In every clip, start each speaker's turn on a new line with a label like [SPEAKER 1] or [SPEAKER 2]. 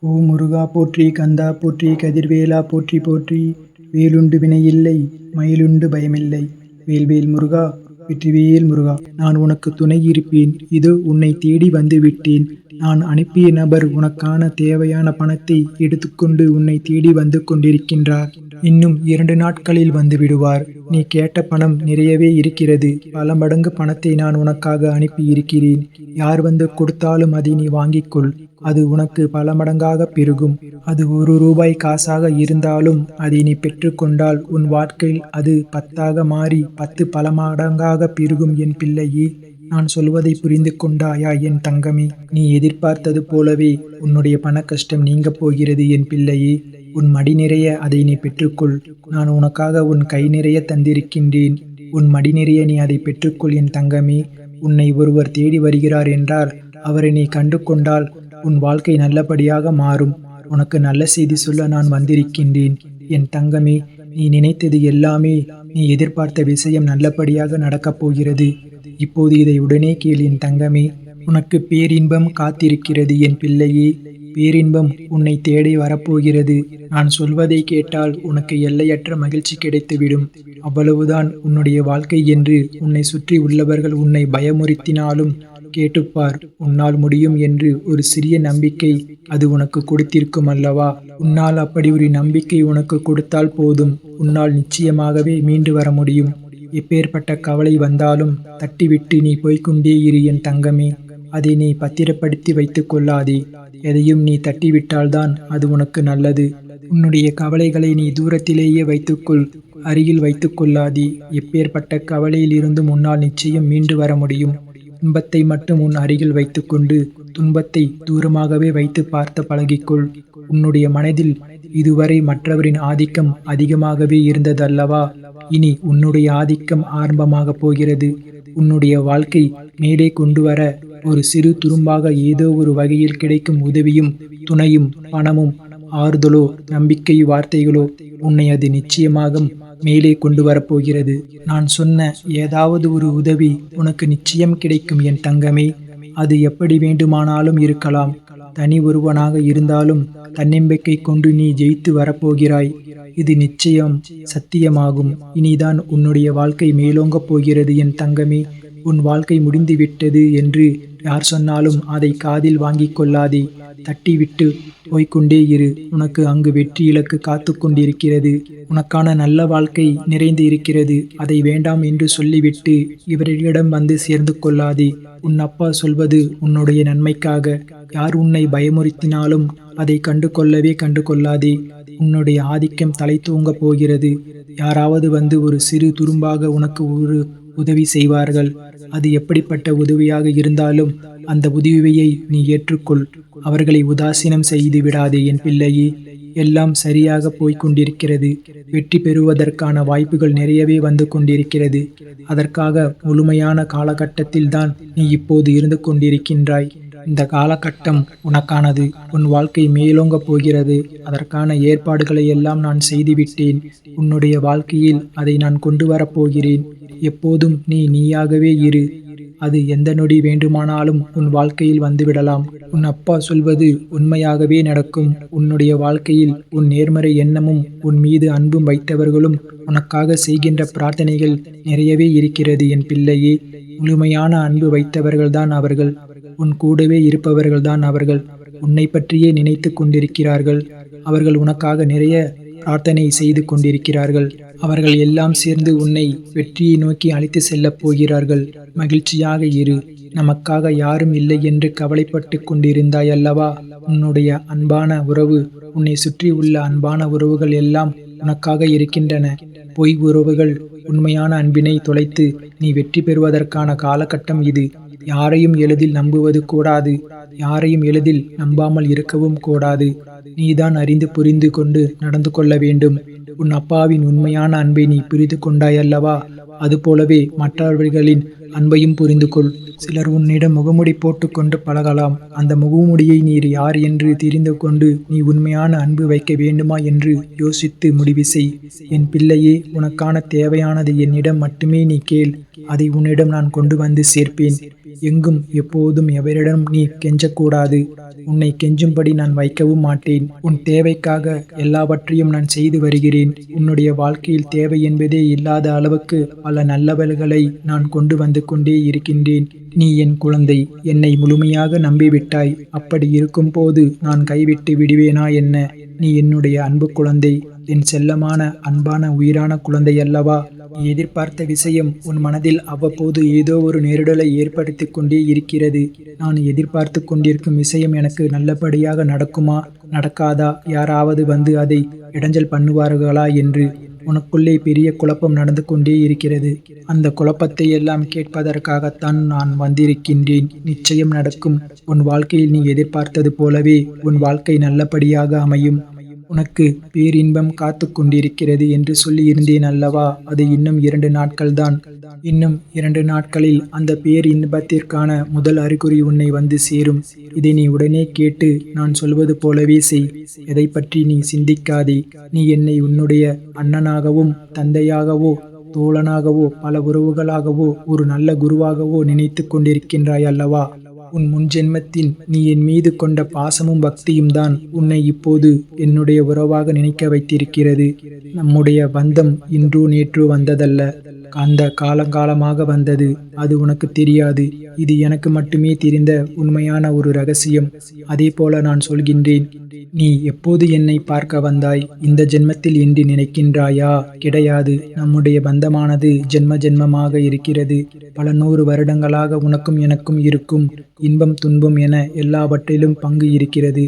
[SPEAKER 1] ஓ முருகா போற்றி, கந்தா போற்றி, கதிர்வேலா போற்றி போற்றி. வேலுண்டு வினையில்லை, மயிலுண்டு பயமில்லை. வேல்வேல் முருகா, வெற்றிவேல் முருகா. நான் உனக்கு துணை இருப்பேன். இதோ உன்னை தேடி வந்து விட்டேன். நான் அனுப்பிய நபர் உனக்கான தேவையான பணத்தை எடுத்துக்கொண்டு உன்னை தேடி வந்து கொண்டிருக்கின்றார். இன்னும் 2 நாட்களில் வந்து விடுவார். நீ கேட்ட பணம் நிறையவே இருக்கிறது. பல மடங்கு பணத்தை நான் உனக்காக அனுப்பி இருக்கிறேன். யார் வந்து கொடுத்தாலும் அதை நீ வாங்கிக்கொள். அது உனக்கு பல மடங்காக பெருகும். அது 1 ரூபாய் காசாக இருந்தாலும் அதை நீ பெற்றுக்கொண்டால் உன் வாழ்க்கையில் அது 10ஆக மாறி 10 பல மடங்காக பெருகும். என் பிள்ளையே, நான் சொல்வதை புரிந்து கொண்டாயா என் தங்கமே? நீ எதிர்பார்த்தது போலவே உன்னுடைய பண கஷ்டம் நீங்கப் போகிறது என் பிள்ளையே. உன் மடி நிறைய அதை நீ பெற்றுக்கொள். நான் உனக்காக உன் கை நிறைய தந்திருக்கின்றேன். உன் மடி நிறைய நீ அதை பெற்றுக்கொள் என் தங்கமே. உன்னை ஒருவர் தேடி வருகிறார் என்றால் அவரை நீ கண்டு கொண்டால் உன் வாழ்க்கை நல்லபடியாக மாறும். உனக்கு நல்ல செய்தி சொல்ல நான் வந்திருக்கின்றேன் என் தங்கமே. நீ நினைத்தது எல்லாமே, நீ எதிர்பார்த்த விஷயம் நல்லபடியாக நடக்கப் போகிறது. இப்போது இதை உடனே கேள் என் தங்கமே. உனக்கு பேரின்பம் காத்திருக்கிறது என் பிள்ளையே. பேரின்பம் உன்னை தேடி வரப்போகிறது. நான் சொல்வதை கேட்டால் உனக்கு எல்லையற்ற மகிழ்ச்சி கிடைத்துவிடும். அவ்வளவுதான் உன்னுடைய வாழ்க்கை என்று உன்னை சுற்றி உள்ளவர்கள் உன்னை பயமுறுத்தினாலும் கேட்டுப்பார். உன்னால் முடியும் என்று ஒரு சிறிய நம்பிக்கை அது உனக்கு கொடுத்திருக்கும் அல்லவா? உன்னால் அப்படி ஒரு நம்பிக்கை உனக்கு கொடுத்தால் போதும். உன்னால் நிச்சயமாகவே மீண்டு வர முடியும். எப்பேற்பட்ட கவலை வந்தாலும் தட்டிவிட்டு நீ போய்கொண்டே இரு என் தங்கமே. அதை நீ பத்திரப்படுத்தி வைத்துக் கொள்ளாதே. எதையும் நீ தட்டிவிட்டால்தான் அது உனக்கு நல்லது. உன்னுடைய கவலைகளை நீ தூரத்திலேயே வைத்துக்கொள், அருகில் வைத்துக் கொள்ளாதே. எப்பேற்பட்ட கவலையில் இருந்தும் உன்னால் நிச்சயம் மீண்டு வர முடியும். இன்பத்தை மட்டும் உன் அருகில் வைத்துக்கொண்டு துன்பத்தை தூரமாகவே வைத்து பார்த்து பழகிக்கொள். உன்னுடைய மனதில் இதுவரை மற்றவரின் ஆதிக்கம் அதிகமாகவே இருந்ததல்லவா? இனி உன்னுடைய ஆதிக்கம் ஆரம்பமாக போகிறது. உன்னுடைய வாழ்க்கை மேலே கொண்டு வர ஒரு சிறு துரும்பாக ஏதோ ஒரு வகையில் கிடைக்கும் உதவியும் துணையும் பணமும் ஆறுதலோ நம்பிக்கை வார்த்தைகளோ உன்னை அது நிச்சயமாக மேலே கொண்டு வரப்போகிறது. நான் சொன்ன ஏதாவது ஒரு உதவி உனக்கு நிச்சயம் கிடைக்கும் என் தங்கமே. அது எப்படி வேண்டுமானாலும் இருக்கலாம். தனி ஒருவனாக இருந்தாலும் தன்னம்பிக்கை கொண்டு நீ ஜெயித்து வரப்போகிறாய். இது நிச்சயம் சத்தியமாகும். இனிதான் உன்னுடைய வாழ்க்கை மேலோங்கப் போகிறது என் தங்கமே. உன் வாழ்க்கை முடிந்து விட்டது என்று யார் சொன்னாலும் அதை காதில் வாங்கிக் கொள்ளாதே. தட்டிவிட்டு போய்கொண்டே இரு. உனக்கு அங்கு வெற்றி இலக்கு காத்து கொண்டிருக்கிறது. உனக்கான நல்ல வாழ்க்கை நிறைந்து இருக்கிறது. அதை வேண்டாம் என்று சொல்லிவிட்டு இவர்களிடம் வந்து சேர்ந்து கொள்ளாதே. உன் அப்பா சொல்வது உன்னுடைய நன்மைக்காக. யார் உன்னை பயமுறுத்தினாலும் அதை கண்டு கொள்ளாதே. உன்னுடைய ஆதிக்கம் தலை தூங்கப் போகிறது. யாராவது வந்து ஒரு சிறு துரும்பாக உனக்கு ஒரு உதவி செய்வார்கள். அது எப்படிப்பட்ட உதவியாக இருந்தாலும் அந்த உதவியை நீ ஏற்றுக்கொள். அவர்களை உதாசீனம் செய்து விடாதே என் பிள்ளையே. எல்லாம் சரியாக போய்கொண்டிருக்கிறது. வெற்றி பெறுவதற்கான வாய்ப்புகள் நிறையவே வந்து கொண்டிருக்கிறது. அதற்காக முழுமையான காலகட்டத்தில் தான் நீ இப்போது இருந்து கொண்டிருக்கின்றாய். இந்த காலகட்டம் உனக்கானது. உன் வாழ்க்கை மேலோங்கப் போகிறது. அதற்கான ஏற்பாடுகளை எல்லாம் நான் செய்துவிட்டேன். உன்னுடைய வாழ்க்கையில் அதை நான் கொண்டு வரப்போகிறேன். எப்போதும் நீ நீயாகவே இரு. அது எந்த நொடி வேண்டுமானாலும் உன் வாழ்க்கையில் வந்துவிடலாம். உன் அப்பா சொல்வது உண்மையாகவே நடக்கும். உன்னுடைய வாழ்க்கையில் உன் நேர்மறை எண்ணமும் உன் மீது அன்பும் வைத்தவர்களும் உனக்காக செய்கின்ற பிரார்த்தனைகள் நிறையவே இருக்கிறது என் பிள்ளையே. முழுமையான அன்பு வைத்தவர்கள்தான் அவர்கள். உன் கூடவே இருப்பவர்கள்தான் அவர்கள். உன்னை பற்றியே நினைத்து கொண்டிருக்கிறார்கள். அவர்கள் உனக்காக நிறைய பிரார்த்தனை செய்து கொண்டிருக்கிறார்கள். அவர்கள் எல்லாம் சேர்ந்து உன்னை வெற்றியை நோக்கி அழைத்து செல்லப் போகிறார்கள். மகிழ்ச்சியாக இரு. நமக்காக யாரும் இல்லை என்று கவலைப்பட்டு கொண்டிருந்தாய் அல்லவா? உன்னுடைய அன்பான உறவு, உன்னை சுற்றி உள்ள அன்பான உறவுகள் எல்லாம் உனக்காக இருக்கின்றன. பொய் உறவுகள் உண்மையான அன்பினை தொலைத்து நீ வெற்றி பெறுவதற்கான காலகட்டம் இது. யாரையும் எளிதில் நம்புவது கூடாது. யாரையும் எளிதில் நம்பாமல் இருக்கவும் கூடாது. நீதான் அறிந்து புரிந்து கொண்டு நடந்து கொள்ள வேண்டும். உன் அப்பாவின் உண்மையான அன்பை நீ புரிந்து கொண்டாயல்லவா? அதுபோலவே மற்றவர்களின் அன்பையும் புரிந்து கொள். சிலர் உன்னிடம் முகமுடி போட்டுக்கொண்டு பழகலாம். அந்த முகமுடியை நீர் யார் என்று தெரிந்து கொண்டு நீ உண்மையான அன்பு வைக்க வேண்டுமா என்று யோசித்து முடிவு செய். என் பிள்ளையே, உனக்கான தேவையானது என்னிடம் மட்டுமே நீ கேள். அதை உன்னிடம் நான் கொண்டு வந்து சேர்ப்பேன். எங்கும் எப்போதும் எவரிடம் நீ கெஞ்சக்கூடாது. உன்னை கெஞ்சும்படி நான் வைக்கவும் மாட்டேன். உன் தேவைக்காக எல்லாவற்றையும் நான் செய்து வருகிறேன். உன்னுடைய வாழ்க்கையில் தேவை என்பதே இல்லாத அளவுக்கு பல நல்லவர்களை நான் கொண்டு வந்து கொண்டே இருக்கின்றேன். நீ என் குழந்தை. என்னை முழுமையாக நம்பிவிட்டாய். அப்படி இருக்கும்போது நான் கைவிட்டு விடுவேனா என்ன? நீ என்னுடைய அன்பு குழந்தை. என் செல்லமான அன்பான உயிரான குழந்தை அல்லவா? நீ எதிர்பார்த்த விஷயம் உன் மனதில் அவ்வப்போது ஏதோ ஒரு நெருடலை ஏற்படுத்தி கொண்டே இருக்கிறது. நான் எதிர்பார்த்து கொண்டிருக்கும் விஷயம் எனக்கு நல்லபடியாக நடக்குமா, நடக்காதா, யாராவது வந்து அதை இடைஞ்சல் பண்ணுவார்களா என்று உனக்குள்ளே பெரிய குழப்பம் நடந்து கொண்டே இருக்கிறது. அந்த குழப்பத்தை எல்லாம் கேட்பதற்காகத்தான் நான் வந்திருக்கின்றேன். நிச்சயம் நடக்கும். உன் வாழ்க்கையில் நீ எதிர்பார்த்தது போலவே உன் வாழ்க்கை நல்லபடியாக அமையும். உனக்கு பேரின்பம் காத்து கொண்டிருக்கிறது என்று சொல்லியிருந்தேன் அல்லவா? அது இன்னும் 2 நாட்கள்தான். இன்னும் 2 நாட்களில் அந்த பேரின்பத்திற்கான முதல் அறிகுறி உன்னை வந்து சேரும். இதை நீ உடனே கேட்டு நான் சொல்வது போலவே செய். எதை பற்றி நீ சிந்திக்காதே. நீ என்னை உன்னுடைய அண்ணனாகவும் தந்தையாகவோ தோழனாகவோ பல உறவுகளாகவோ ஒரு நல்ல குருவாகவோ நினைத்து கொண்டிருக்கின்றாய் அல்லவா? உன் முன்ஜென்மத்தின் நீ என் மீது கொண்ட பாசமும் பக்தியும் தான் உன்னை இப்போது என்னுடைய உறவாக நினைக்க வைத்திருக்கிறது. நம்முடைய பந்தம் இன்றோ நேற்றோ வந்ததல்ல. அந்த காலங்காலமாக வந்தது. அது உனக்கு தெரியாது. இது எனக்கு மட்டுமே தெரிந்த உண்மையான ஒரு ரகசியம். அதே போல நான் சொல்கின்றேன். நீ எப்போது என்னை பார்க்க வந்தாய்? இந்த ஜென்மத்தில் என்று நினைக்கின்றாயா? கிடையாது. நம்முடைய பந்தமானது ஜென்ம ஜென்மமாக இருக்கிறது. பல 100 வருடங்களாக உனக்கும் எனக்கும் இருக்கும் இன்பம் துன்பம் என எல்லாவற்றிலும் பங்கு இருக்கிறது.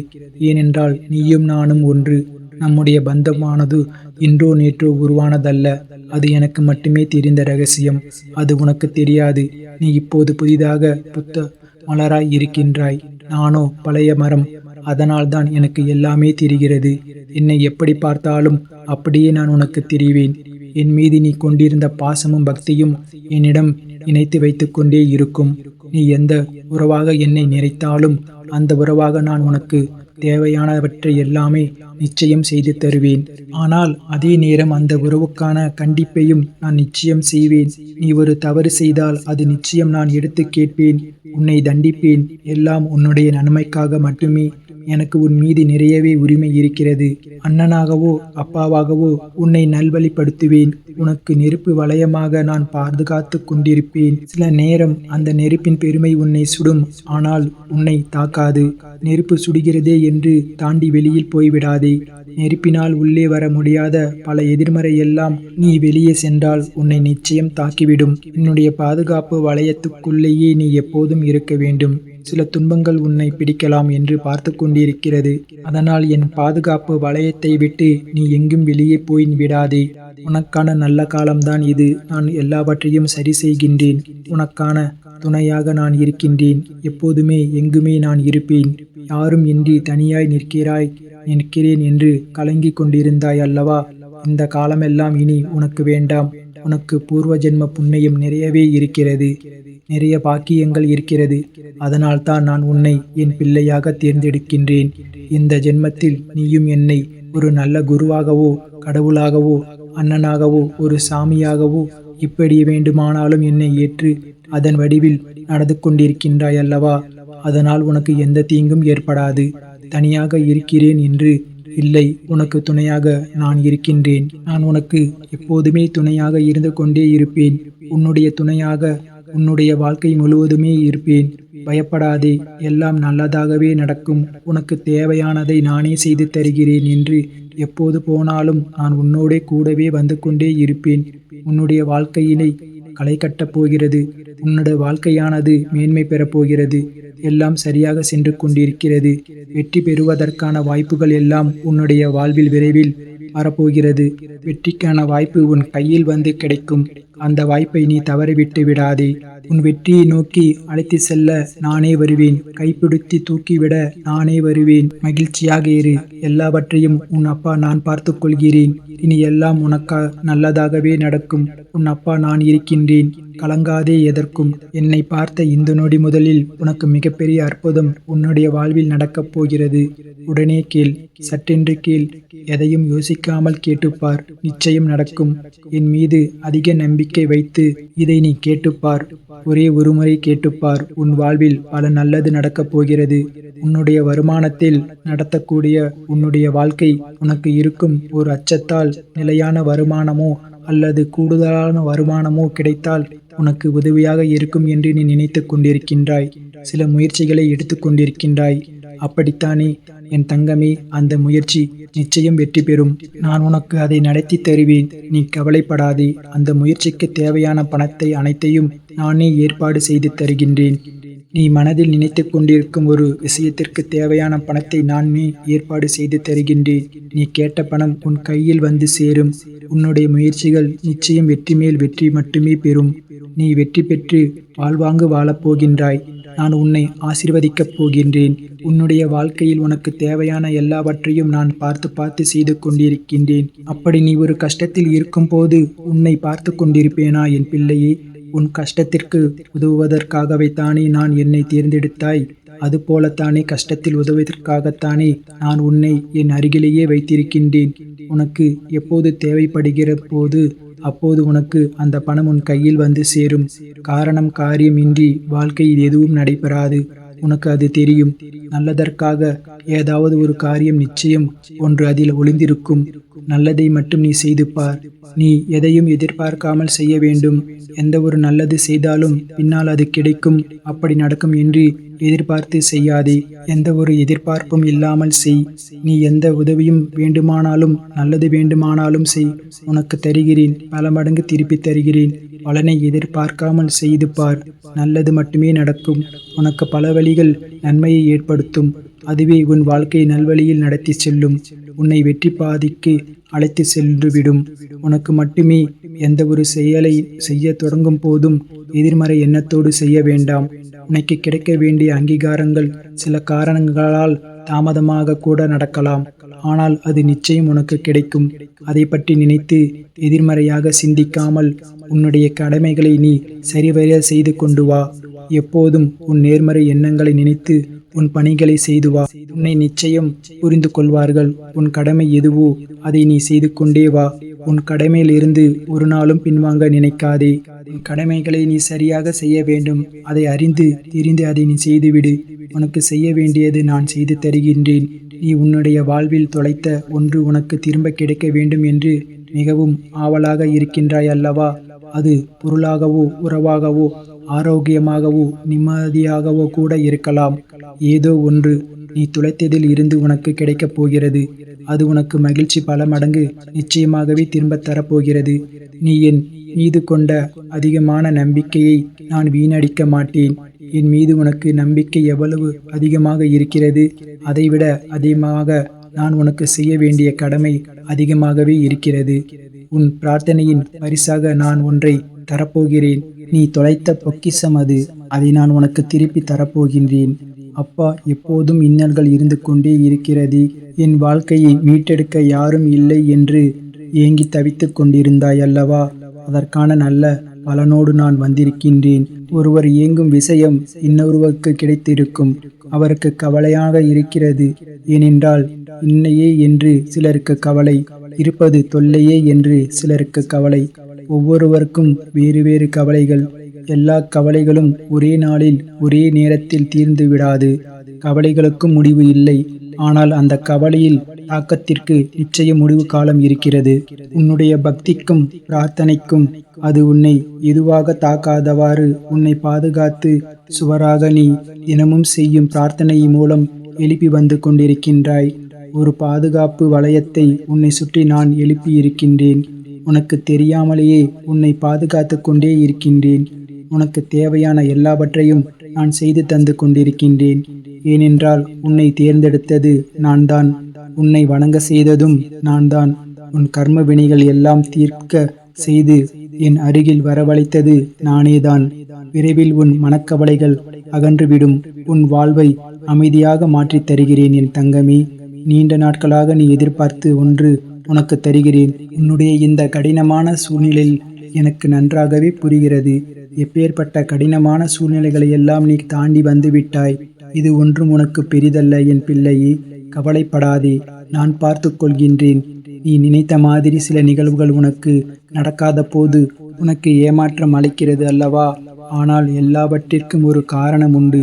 [SPEAKER 1] ஏனென்றால் நீயும் நானும் ஒன்று. நம்முடைய பந்தமானது இன்றோ நேற்றோ உருவானதல்ல. அது எனக்கு மட்டுமே தெரிந்த ரகசியம். அது உனக்கு தெரியாது. நீ இப்போது புதிதாக புத்த மலராய் இருக்கின்றாய். நானோ பழைய மரம். அதனால்தான் எனக்கு எல்லாமே தெரிகிறது. என்னை எப்படி பார்த்தாலும் அப்படியே நான் உனக்கு தெரிவேன். என் மீது நீ கொண்டிருந்த பாசமும் பக்தியும் என்னிடம் இணைத்து வைத்து கொண்டே இருக்கும். நீ எந்த உறவாக என்னை நினைத்தாலும் அந்த உறவாக நான் உனக்கு தேவையானவற்றை எல்லாமே நிச்சயம் செய்து தருவேன். ஆனால் அதே நேரம் அந்த உறவுக்கான கண்டிப்பையும் நான் நிச்சயம் செய்வேன். நீ ஒரு தவறு செய்தால் அது நிச்சயம் நான் எடுத்து கேட்பேன். உன்னை தண்டிப்பேன். எல்லாம் உன்னுடைய நன்மைக்காக மட்டுமே. எனக்கு உன் மீது நிறையவே உரிமை இருக்கிறது. அண்ணனாகவோ அப்பாவாகவோ உன்னை நல்வழிப்படுத்துவேன். உனக்கு நெருப்பு வளையமாக நான் பாதுகாத்து கொண்டிருப்பேன். சில நேரம் அந்த நெருப்பின் பெருமை உன்னை சுடும். ஆனால் உன்னை தாக்காது. நெருப்பு சுடுகிறதே என்று தாண்டி வெளியில் போய்விடாதே. நெருப்பினால் உள்ளே வர முடியாத பல எதிர்மறை எல்லாம் நீ வெளியே சென்றால் உன்னை நிச்சயம் தாக்கிவிடும். என்னுடைய பாதுகாப்பு வளையத்துக்குள்ளேயே நீ எப்போதும் இருக்க வேண்டும். சில துன்பங்கள் உன்னை பிடிக்கலாம் என்று பார்த்து கொண்டிருக்கிறது. அதனால் என் பாதுகாப்பு வளையத்தை விட்டு நீ எங்கும் வெளியே போய் விடாதே. உனக்கான நல்ல காலம்தான் இது. நான் எல்லாவற்றையும் சரி செய்கின்றேன். உனக்கான துணையாக நான் இருக்கின்றேன். எப்போதுமே எங்குமே நான் இருப்பேன். யாரும் இன்றி தனியாய் நிற்கிறேன் என்று கலங்கி கொண்டிருந்தாய் அல்லவா? இந்த காலமெல்லாம் இனி உனக்கு வேண்டாம். உனக்கு பூர்வ ஜென்ம புண்ணியம் நிறையவே இருக்கிறது. நிறைய பாக்கியங்கள் இருக்கிறது. அதனால்தான் நான் உன்னை என் பிள்ளையாக தேர்ந்தெடுக்கின்றேன். இந்த ஜென்மத்தில் நீயும் என்னை ஒரு நல்ல குருவாகவோ கடவுளாகவோ அண்ணனாகவோ ஒரு சாமியாகவோ இப்படி வேண்டுமானாலும் என்னை ஏற்று அதன் வடிவில் நடந்து கொண்டிருக்கின்றாய் அல்லவா? அதனால் உனக்கு எந்த தீங்கும் ஏற்படாது. தனியாக இருக்கிறேன் என்று இல்லை, உனக்கு துணையாக நான் இருக்கின்றேன். நான் உனக்கு எப்போதுமே துணையாக இருந்து கொண்டே இருப்பேன். உன்னுடைய துணையாக உன்னுடைய வாழ்க்கை முழுவதுமே இருப்பேன். பயப்படாதே. எல்லாம் நல்லதாகவே நடக்கும். உனக்கு தேவையானதை நானே செய்து தருகிறேன் என்று எப்போது போனாலும் நான் உன்னோடே கூடவே வந்து கொண்டே இருப்பேன். உன்னுடைய வாழ்க்கையினை களை கட்டப் போகிறது. உன்னுடைய வாழ்க்கையானது மேன்மை பெறப்போகிறது. எல்லாம் சரியாக சென்று கொண்டிருக்கிறது. வெற்றி பெறுவதற்கான வாய்ப்புகள் எல்லாம் உன்னுடைய வாழ்வில் விரைவில் வரப்போகிறது. வெற்றிக்கான வாய்ப்பு உன் கையில் வந்து கிடைக்கும். அந்த வாய்ப்பை நீ தவறிவிட்டு விடாதே. உன் வெற்றியை நோக்கி அழைத்து செல்ல நானே வருவேன். கைப்பிடித்து தூக்கிவிட நானே வருவேன். மகிழ்ச்சியாக இரு. எல்லாவற்றையும் உன் அப்பா நான் பார்த்து கொள்கிறேன். இனி எல்லாம் உனக்கா நல்லதாகவே நடக்கும். உன் அப்பா நான் இருக்கின்றேன். கலங்காதே எதற்கும். என்னை பார்த்த இந்த நொடி முதலில் உனக்கு மிகப்பெரிய அற்புதம் உன்னுடைய வாழ்வில் நடக்கப் போகிறது. உடனே கேள், சட்டென்று கேள். எதையும் யோசிக்காமல் கேட்டுப்பார், நிச்சயம் நடக்கும். என் மீது அதிக நம்பிக்கை வைத்து இதை நீ கேட்டுப்பார். ஒரே ஒருமுறை கேட்டுப்பார். உன் வாழ்வில் பல நல்லது நடக்கப் போகிறது. உன்னுடைய வருமானத்தில் நடத்தக்கூடிய உன்னுடைய வாழ்க்கை உனக்கு இருக்கும் ஒரு அச்சத்தால் நிலையான வருமானமோ அல்லது கூடுதலான வருமானமோ கிடைத்தால் உனக்கு உதவியாக இருக்கும் என்று நீ நினைத்து கொண்டிருக்கின்றாய். சில முயற்சிகளை எடுத்து கொண்டிருக்கின்றாய். அப்படித்தானே என் தங்கமே? அந்த முயற்சி நிச்சயம் வெற்றி பெறும். நான் உனக்கு அதை நடத்தி தருவேன். நீ கவலைப்படாதே. அந்த முயற்சிக்கு தேவையான பணத்தை அனைத்தையும் நானே ஏற்பாடு செய்து தருகின்றேன். நீ மனதில் நினைத்து கொண்டிருக்கும் ஒரு விஷயத்திற்கு தேவையான பணத்தை நானே ஏற்பாடு செய்து தருகின்றேன். நீ கேட்ட பணம் உன் கையில் வந்து சேரும். உன்னுடைய முயற்சிகள் நிச்சயம் வெற்றி மேல் வெற்றி மட்டுமே பெறும். நீ வெற்றி பெற்று வாழ்வாங்கு வாழப்போகின்றாய். நான் உன்னை ஆசீர்வதிக்கப் போகின்றேன். உன்னுடைய வாழ்க்கையில் உனக்கு தேவையான எல்லாவற்றையும் நான் பார்த்து பார்த்து செய்து கொண்டிருக்கின்றேன். அப்படி நீ ஒரு கஷ்டத்தில் இருக்கும்போது உன்னை பார்த்து கொண்டிருப்பேனா என் பிள்ளையே? உன் கஷ்டத்திற்கு உதவுவதற்காகவே தானே நான் என்னை தேர்ந்தெடுத்தாய். அதுபோலத்தானே கஷ்டத்தில் உதவுவதற்காகத்தானே நான் உன்னை என் அருகிலேயே வைத்திருக்கின்றேன். உனக்கு எப்போது தேவைப்படுகிற போது அப்போது உனக்கு அந்த பணம் உன் கையில் வந்து சேரும். காரணம் காரியம் இன்றி வாழ்க்கையில் எதுவும் நடைபெறாது. உனக்கு அது தெரியும். நல்லதற்காக ஏதாவது ஒரு காரியம் நிச்சயம் ஒன்று அதில் ஒளிந்திருக்கும். நல்லதை மட்டும் நீ செய்து பார். நீ எதையும் எதிர்பார்க்காமல் செய்ய வேண்டும். எந்த ஒரு நல்லது செய்தாலும் பின்னால் அது கிடைக்கும், அப்படி நடக்கும் என்று எதிர்பார்த்து செய்யாதே. எந்த ஒரு எதிர்பார்ப்பும் இல்லாமல் செய். நீ எந்த உதவியும் வேண்டுமானாலும் நல்லது வேண்டுமானாலும் செய். உனக்கு தருகிறேன், பல மடங்கு திருப்பி தருகிறேன். பலனை எதிர்பார்க்காமல் செய்து பார். நல்லது மட்டுமே நடக்கும். உனக்கு பல வழிகள் நன்மையை ஏற்படுத்தும். அதுவே உன் வாழ்க்கையை நல்வழியில் நடத்தி செல்லும். உன்னை வெற்றி பாதைக்கு அழைத்து சென்றுவிடும். உனக்கு மட்டுமே எந்த ஒரு செயலை செய்ய தொடங்கும் போதும் எதிர்மறை எண்ணத்தோடு செய்ய வேண்டாம். உனக்கு கிடைக்க வேண்டிய அங்கீகாரங்கள் சில காரணங்களால் தாமதமாக கூட நடக்கலாம். ஆனால் அது நிச்சயம் உனக்கு கிடைக்கும். அதை பற்றி நினைத்து எதிர்மறையாக சிந்திக்காமல் உன்னுடைய கடமைகளை நீ சரிவர செய்து கொண்டு வா. எப்போதும் உன் நேர்மறை எண்ணங்களை நினைத்து உன் பணிகளை செய்து வா. உன்னை நிச்சயம் புரிந்து கொள்வார்கள். உன் கடமை எதுவோ அதை நீ செய்து கொண்டே வா. உன் கடமையில் இருந்து ஒரு நாளும் பின்வாங்க நினைக்காதே. உன் கடமைகளை நீ சரியாக செய்ய வேண்டும். அதை அறிந்து தெரிந்து அதை நீ செய்துவிடு. உனக்கு செய்ய வேண்டியது நான் செய்து தருகின்றேன். நீ உன்னுடைய வாழ்வில் தொலைத்த ஒன்று உனக்கு திரும்ப கிடைக்க வேண்டும் என்று மிகவும் ஆவலாக இருக்கின்றாய் அல்லவா? அது பொருளாகவோ உறவாகவோ ஆரோக்கியமாகவோ நிம்மதியாகவோ கூட இருக்கலாம். ஏதோ ஒன்று நீ துளைத்ததில் இருந்து உனக்கு கிடைக்கப் போகிறது. அது உனக்கு மகிழ்ச்சி பல மடங்கு நிச்சயமாகவே திரும்பத் தரப்போகிறது. நீ என் மீது கொண்ட அதிகமான நம்பிக்கையை நான் வீணடிக்க மாட்டேன். என் மீது உனக்கு நம்பிக்கை எவ்வளவு அதிகமாக இருக்கிறது, அதைவிட அதிகமாக நான் உனக்கு செய்ய வேண்டிய கடமை அதிகமாகவே இருக்கிறது. உன் பிரார்த்தனையின் பரிசாக நான் ஒன்றை தரப்போகிறேன். நீ தொலைத்த பொக்கிஷம் அது. அதை நான் உனக்கு திருப்பி தரப்போகின்றேன். அப்பா, எப்போதும் இன்னல்கள் இருந்து கொண்டே இருக்கிறது. என் வாழ்க்கையை மீட்டெடுக்க யாரும் இல்லை என்று ஏங்கி தவித்து கொண்டிருந்தாய் அல்லவா? அதற்கான நல்ல பலனோடு நான் வந்திருக்கின்றேன். ஒருவர் இயங்கும் விஷயம் இன்னொருவருக்கு கிடைத்திருக்கும். அவருக்கு கவலையாக இருக்கிறது. ஏனென்றால் இன்னையே என்று சிலருக்கு கவலை, இருப்பது தொல்லையே என்று சிலருக்கு கவலை. ஒவ்வொருவருக்கும் வேறு வேறு கவலைகள். எல்லா கவலைகளும் ஒரே நாளில் ஒரே நேரத்தில் தீர்ந்து விடாது. கவலைகளுக்கும் முடிவு இல்லை. ஆனால் அந்த கவலையில் தாக்கத்திற்கு நிச்சய முடிவு காலம் இருக்கிறது. உன்னுடைய பக்திக்கும் பிரார்த்தனைக்கும் அது உன்னை எதுவாக தாக்காதவாறு உன்னை பாதுகாத்து சுவராக நீ தினமும் செய்யும் பிரார்த்தனை மூலம் எழுப்பி வந்து கொண்டிருக்கின்றாய். ஒரு பாதுகாப்பு வளையத்தை உன்னை சுற்றி நான் எழுப்பி இருக்கின்றேன். உனக்கு தெரியாமலேயே உன்னை பாதுகாத்து கொண்டே இருக்கின்றேன். உனக்கு தேவையான எல்லாவற்றையும் நான் செய்து தந்து கொண்டிருக்கின்றேன். ஏனென்றால் உன்னை தேர்ந்தெடுத்தது நான் தான். உன்னை வணங்க செய்ததும் நான் தான். உன் கர்ம வினைகள் எல்லாம் தீர்க்க செய்து என் அருகில் வரவழைத்தது நானேதான். விரைவில் உன் மனக்கவலைகள் அகன்றுவிடும். உன் வாழ்வை அமைதியாக மாற்றித் தருகிறேன் என் தங்கமே. நீண்ட நாட்களாக நீ எதிர்பார்த்து ஒன்று உனக்கு தருகிறேன். உன்னுடைய இந்த கடினமான சூழ்நிலையில் எனக்கு நன்றாகவே புரிகிறது. எப்பேற்பட்ட கடினமான சூழ்நிலைகளை எல்லாம் நீ தாண்டி வந்து விட்டாய். இது ஒன்றும் உனக்கு பெரிதல்ல என் பிள்ளையே. கவலைப்படாதே, நான் பார்த்துக் கொள்கின்றேன். நீ நினைத்த மாதிரி சில நிகழ்வுகள் உனக்கு நடக்காத போது உனக்கு ஏமாற்றம் அளிக்கிறது அல்லவா? ஆனால் எல்லாவற்றிற்கும் ஒரு காரணம் உண்டு.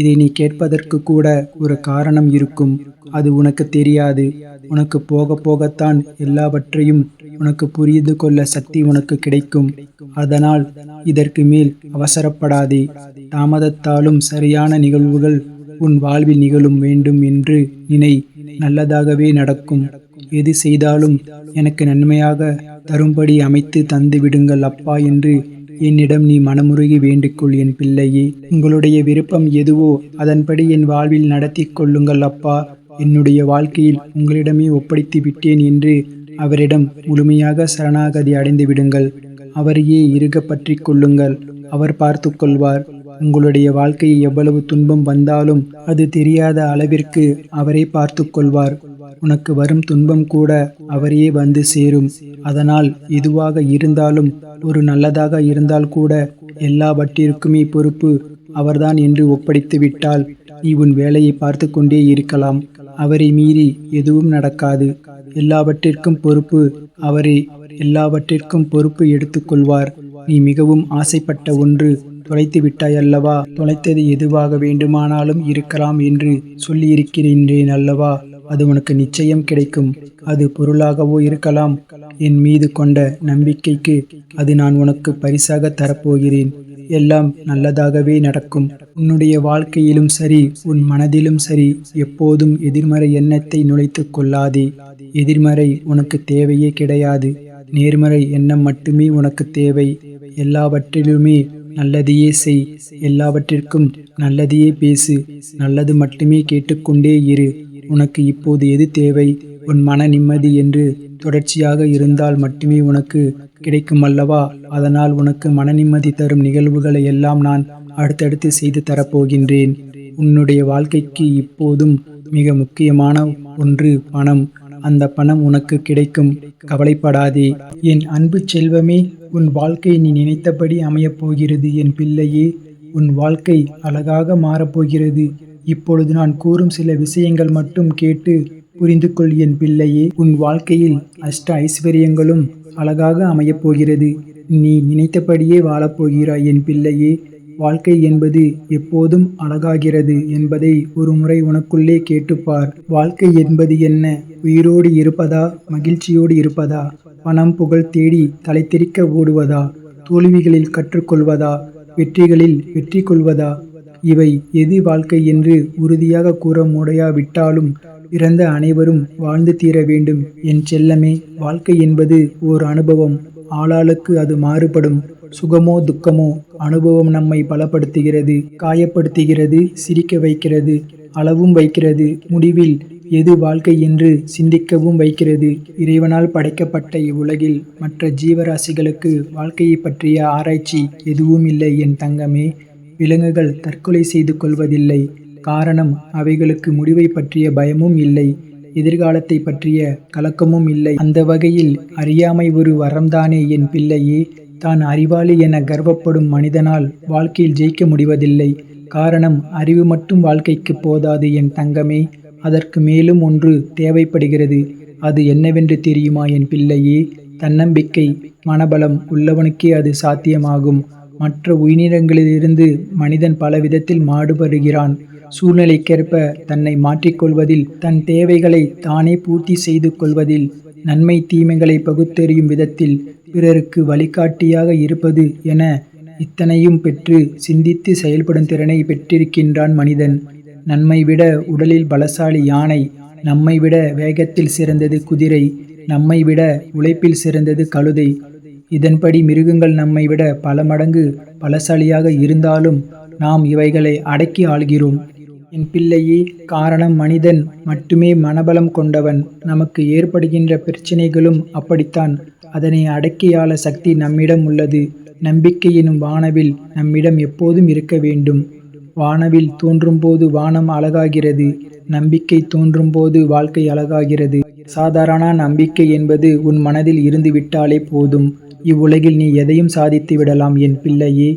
[SPEAKER 1] இதை நீ கேட்பதற்கு கூட ஒரு காரணம் இருக்கும். அது உனக்கு தெரியாது. உனக்கு போக போகத்தான் எல்லாவற்றையும் உனக்கு புரிந்து கொள்ள சக்தி உனக்கு கிடைக்கும். அதனால் இதற்கு மேல் அவசரப்படாதே. தாமதத்தாலும் சரியான நிகழ்வுகள் உன் வாழ்வில் நிகழும் வேண்டும் என்று நினை. நல்லதாகவே நடக்கும். எது செய்தாலும் எனக்கு நன்மையாக தரும்படி அமைத்து தந்து விடுங்கள் அப்பா என்று என்னிடம் நீ மனமுருகி வேண்டிக்கொள் என் பிள்ளையே. உங்களுடைய விருப்பம் எதுவோ அதன்படி என் வாழ்வில் நடத்தி கொள்ளுங்கள் அப்பா. என்னுடைய வாழ்க்கையில் உங்களிடமே ஒப்படைத்து விட்டேன் என்று அவரிடம் முழுமையாக சரணாகதி அடைந்து விடுங்கள். அவரையே இறுக பற்றி கொள்ளுங்கள். அவர் பார்த்து கொள்வார். உங்களுடைய வாழ்க்கையை எவ்வளவு துன்பம் வந்தாலும் அது தெரியாத அளவிற்கு அவரே பார்த்து கொள்வார். உனக்கு வரும் துன்பம் கூட அவரையே வந்து சேரும். அதனால் எதுவாக இருந்தாலும் ஒரு நல்லதாக இருந்தால் கூட எல்லாவற்றிற்குமே பொறுப்பு அவர்தான் என்று ஒப்படைத்து விட்டால் நீ உன் வேலையை பார்த்து கொண்டே இருக்கலாம். அவரை மீறி எதுவும் நடக்காது. எல்லாவற்றிற்கும் பொறுப்பு அவரே. எல்லாவற்றிற்கும் பொறுப்பு எடுத்துக்கொள்வார். நீ மிகவும் ஆசைப்பட்ட ஒன்று தொலைத்து விட்டாய் அல்லவா? தொலைத்தது எதுவாக வேண்டுமானாலும் இருக்கலாம் என்று சொல்லியிருக்கிறேன் அல்லவா? அது உனக்கு நிச்சயம் கிடைக்கும். அது பொருளாகவோ இருக்கலாம். என் மீது கொண்ட நம்பிக்கைக்கு அது நான் உனக்கு பரிசாக தரப்போகிறேன். எல்லாம் நல்லதாகவே நடக்கும். உன்னுடைய வாழ்க்கையிலும் சரி, உன் மனதிலும் சரி, எப்போதும் எதிர்மறை எண்ணத்தை நுழைத்து கொள்ளாதே. எதிர்மறை உனக்கு தேவையே கிடையாது. நேர்மறை எண்ணம் மட்டுமே உனக்கு தேவை. எல்லாவற்றிலுமே நல்லதையே செய். எல்லாவற்றிற்கும் நல்லதையே பேசு. நல்லது மட்டுமே கேட்டுக்கொண்டே இரு. உனக்கு இப்போது எது தேவை? உன் மன நிம்மதி என்று தொடர்ச்சியாக இருந்தால் மட்டுமே உனக்கு கிடைக்கும் அல்லவா? அதனால் உனக்கு மன நிம்மதி தரும் நிகழ்வுகளை எல்லாம் நான் அடுத்தடுத்து செய்து தரப்போகின்றேன். உன்னுடைய வாழ்க்கைக்கு இப்போதும் மிக முக்கியமான ஒன்று பணம். அந்த பணம் உனக்கு கிடைக்கும். கவலைப்படாதே என் அன்பு செல்வமே. உன் வாழ்க்கை நீ நினைத்தபடி அமையப் போகிறது என் பிள்ளையே. உன் வாழ்க்கை அழகாக மாறப்போகிறது. இப்பொழுது நான் கூறும் சில விஷயங்கள் மட்டும் கேட்டு புரிந்து கொள் என் பிள்ளையே. உன் வாழ்க்கையில் அஷ்ட ஐஸ்வர்யங்களும் அழகாக அமையப் போகிறது. நீ நினைத்தபடியே வாழப்போகிறாய் என் பிள்ளையே. வாழ்க்கை என்பது எப்போதும் அழகாகிறது என்பதை ஒரு முறை உனக்குள்ளே கேட்டுப்பார். வாழ்க்கை என்பது என்ன? உயிரோடு இருப்பதா? மகிழ்ச்சியோடு இருப்பதா? பணம் புகழ் தேடி தலைத்தெறிக்க ஓடுவதா? தோல்விகளில் கற்றுக்கொள்வதா? வெற்றிகளில் வெற்றி கொள்வதா? இவை எது வாழ்க்கை என்று உறுதியாக கூற முடியாவிட்டாலும் பிறந்த அனைவரும் வாழ்ந்து தீர வேண்டும் என் செல்லமே. வாழ்க்கை என்பது ஓர் அனுபவம். ஆளாளுக்கு அது மாறுபடும். சுகமோ துக்கமோ அனுபவம் நம்மை பலப்படுத்துகிறது, காயப்படுத்துகிறது, சிரிக்க வைக்கிறது, அளவும் வைக்கிறது. முடிவில் எது வாழ்க்கை என்று சிந்திக்கவும் வைக்கிறது. இறைவனால் படைக்கப்பட்ட இவ்வுலகில் மற்ற ஜீவராசிகளுக்கு வாழ்க்கையை பற்றிய ஆராய்ச்சி எதுவும் இல்லை என் தங்கமே. விலங்குகள் தற்கொலை செய்து கொள்வதில்லை. காரணம், அவைகளுக்கு முடிவை பற்றிய பயமும் இல்லை, எதிர்காலத்தை பற்றிய கலக்கமும் இல்லை. அந்த வகையில் அறியாமை ஒரு வரம்தானே என் பிள்ளையே. தான் அறிவாளி என கர்வப்படும் மனிதனால் வாழ்க்கையில் ஜெயிக்க முடிவதில்லை. காரணம், அறிவு மட்டும் வாழ்க்கைக்கு போதாது என் தங்கமே. அதற்கு மேலும் ஒன்று தேவைப்படுகிறது. அது என்னவென்று தெரியுமா என் பிள்ளையே? தன்னம்பிக்கை. மனபலம் உள்ளவனுக்கே அது சாத்தியமாகும். மற்ற உயிரினங்களிலிருந்து மனிதன் பல விதத்தில் மாறுபடுகிறான். சூழ்நிலைக்கேற்ப தன்னை மாற்றிக்கொள்வதில், தன் தேவைகளை தானே பூர்த்தி செய்து கொள்வதில், நன்மை தீமைகளை பகுத்தறியும் விதத்தில், பிறருக்கு வழிகாட்டியாக இருப்பது என இத்தனையும் பெற்று சிந்தித்து செயல்படும் திறனை பெற்றிருக்கின்றான் மனிதன். நம்மை விட உடலில் பலசாலி யானை, நம்மை விட வேகத்தில் சிறந்தது குதிரை, நம்மை விட உழைப்பில் சிறந்தது கழுதை. இதன்படி மிருகங்கள் நம்மை விட பல மடங்கு பலசாலியாக இருந்தாலும் நாம் இவைகளை அடக்கி ஆள்கிறோம் என் பிள்ளையே. காரணம், மனிதன் மட்டுமே மனபலம் கொண்டவன். நமக்கு ஏற்படுகின்ற பிரச்சனைகளும் அப்படித்தான். அதனை அடக்கியாள சக்தி நம்மிடம் உள்ளது. நம்பிக்கை எனும் வானவில் நம்மிடம் எப்போதும் இருக்க வேண்டும். வானவில் தோன்றும்போது வானம் அழகாகிறது. நம்பிக்கை தோன்றும்போது வாழ்க்கை அழகாகிறது. சாதாரண நம்பிக்கை என்பது உன் மனதில் இருந்து விட்டாலே போதும். இவ்வுலகில் நீ எதையும் சாதித்து விடலாம் என் பிள்ளையே.